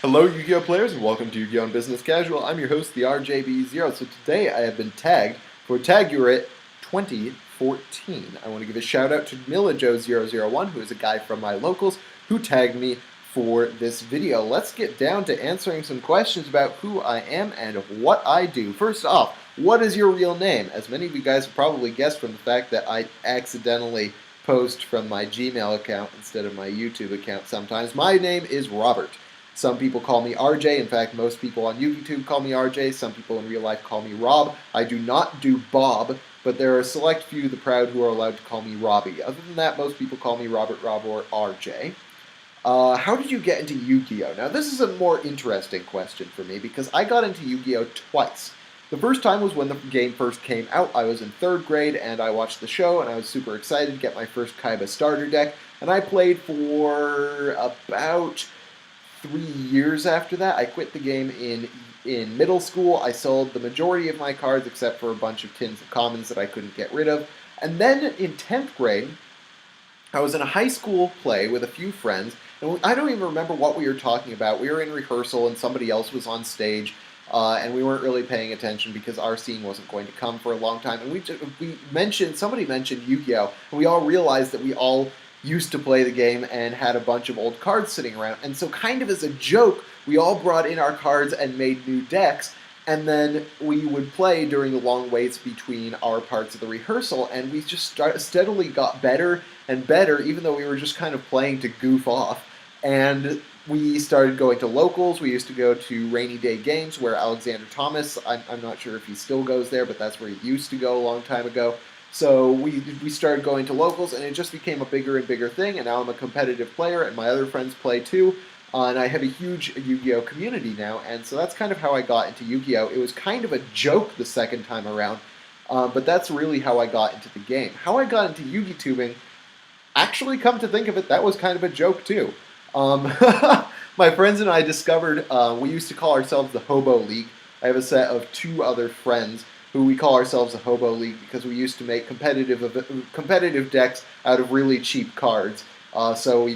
Hello, Yu-Gi-Oh players, and welcome to Yu-Gi-Oh! Business Casual. I'm your host, the RJB0. So today I have been tagged for Tag You It 2014. I want to give a shout out to Millajoe001, who is a guy from my locals, who tagged me for this video. Let's get down to answering some questions about who I am and what I do. First off, what is your real name? As many of you guys have probably guessed from the fact that I accidentally post from my Gmail account instead of my YouTube account sometimes. My name is Robert. Some people call me RJ. In fact, most people on YouTube call me RJ. Some people in real life call me Rob. I do not do Bob, but there are a select few, the proud, who are allowed to call me Robbie. Other than that, most people call me Robert, Rob, or RJ. How did you get into Yu-Gi-Oh? Now, this is a more interesting question for me because I got into Yu-Gi-Oh twice. The first time was when the game first came out. I was in 3rd grade and I watched the show and I was super excited to get my first Kaiba starter deck. And I played for about 3 years after that. I quit the game in middle school. I sold the majority of my cards except for a bunch of tins of commons that I couldn't get rid of. And then in 10th grade, I was in a high school play with a few friends, and I don't even remember what we were talking about. We were in rehearsal, and somebody else was on stage, and we weren't really paying attention because our scene wasn't going to come for a long time. And somebody mentioned Yu-Gi-Oh, and we all realized that we all used to play the game and had a bunch of old cards sitting around. And so kind of as a joke, we all brought in our cards and made new decks, and then we would play during the long waits between our parts of the rehearsal, and we just steadily got better and better, even though we were just kind of playing to goof off. And we started going to locals. We used to go to Rainy Day Games, where Alexander Thomas, I'm not sure if he still goes there, but that's where he used to go a long time ago. So we started going to locals, and it just became a bigger and bigger thing, and now I'm a competitive player, and my other friends play too. And I have a huge Yu-Gi-Oh community now, and so that's kind of how I got into Yu-Gi-Oh. It was kind of a joke the second time around, but that's really how I got into the game. How I got into Yugitubing, actually, come to think of it, that was kind of a joke too. Um, my friends and I discovered we used to call ourselves the Hobo League. I have a set of 2 other friends who we call ourselves the Hobo League because we used to make competitive decks out of really cheap cards. So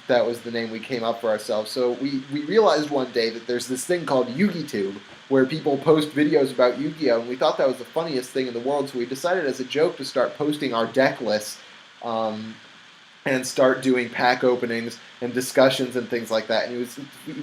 that was the name we came up for ourselves. So we realized one day that there's this thing called Yugitube where people post videos about Yu-Gi-Oh! And we thought that was the funniest thing in the world, so we decided as a joke to start posting our deck lists and start doing pack openings and discussions and things like that. And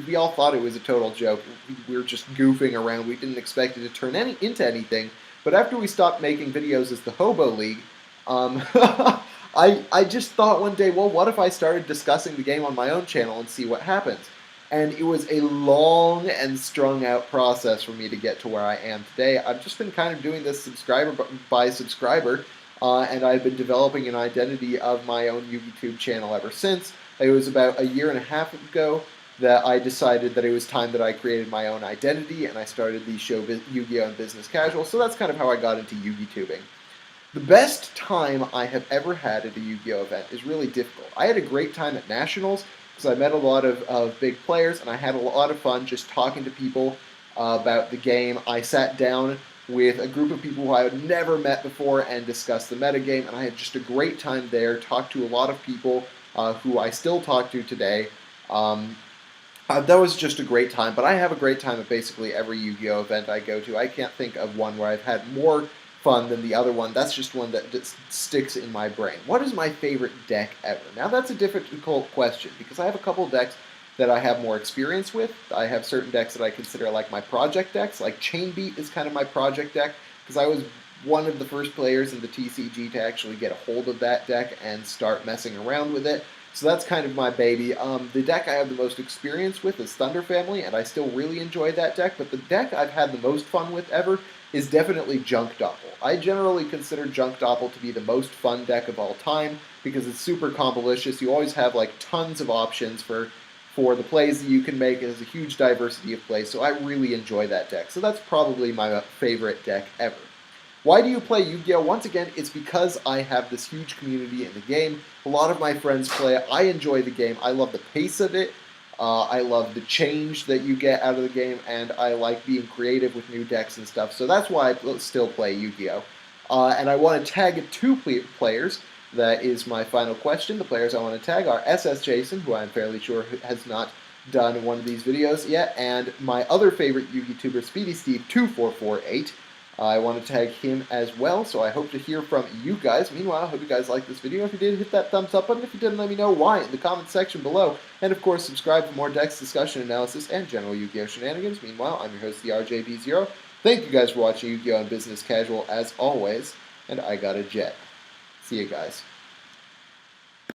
we all thought it was a total joke. We were just goofing around. We didn't expect it to turn into anything. But after we stopped making videos as the Hobo League, I just thought one day, well, what if I started discussing the game on my own channel and see what happens? And it was a long and strung out process for me to get to where I am today. I've just been kind of doing this subscriber by subscriber, and I've been developing an identity of my own YouTube channel ever since. It was about a year and a half ago that I decided that it was time that I created my own identity, and I started the show Yu-Gi-Oh! And Business Casual, so that's kind of how I got into Yugitubing. The best time I have ever had at a Yu-Gi-Oh! Event is really difficult. I had a great time at Nationals because I met a lot of big players, and I had a lot of fun just talking to people about the game. I sat down with a group of people who I had never met before and discussed the metagame, and I had just a great time there, talked to a lot of people who I still talk to today. That was just a great time, but I have a great time at basically every Yu-Gi-Oh! Event I go to. I can't think of one where I've had more fun than the other one. That's just one that just sticks in my brain. What is my favorite deck ever? Now that's a difficult question because I have a couple decks that I have more experience with. I have certain decks that I consider like my project decks, like Chain Beat is kind of my project deck because I was one of the first players in the TCG to actually get a hold of that deck and start messing around with it. So that's kind of my baby. The deck I have the most experience with is Thunder Family, and I still really enjoy that deck, but the deck I've had the most fun with ever is definitely Junk Doppel. I generally consider Junk Doppel to be the most fun deck of all time because it's super combolicious. You always have like tons of options for the plays that you can make. It has a huge diversity of plays, so I really enjoy that deck. So that's probably my favorite deck ever. Why do you play Yu-Gi-Oh? Once again, it's because I have this huge community in the game. A lot of my friends play it. I enjoy the game. I love the pace of it. I love the change that you get out of the game, and I like being creative with new decks and stuff. So that's why I still play Yu-Gi-Oh! And I want to tag 2 players. That is my final question. The players I want to tag are SSJason, who I'm fairly sure has not done one of these videos yet, and my other favorite Yugituber, Speedy Steve 2448. I want to tag him as well, so I hope to hear from you guys. Meanwhile, I hope you guys liked this video. If you did, hit that thumbs up button. If you didn't, let me know why in the comments section below. And of course, subscribe for more decks, discussion, analysis, and general Yu-Gi-Oh! Shenanigans. Meanwhile, I'm your host, the RJB0. Thank you guys for watching Yu-Gi-Oh! and Business Casual as always, and I got a jet. See you guys.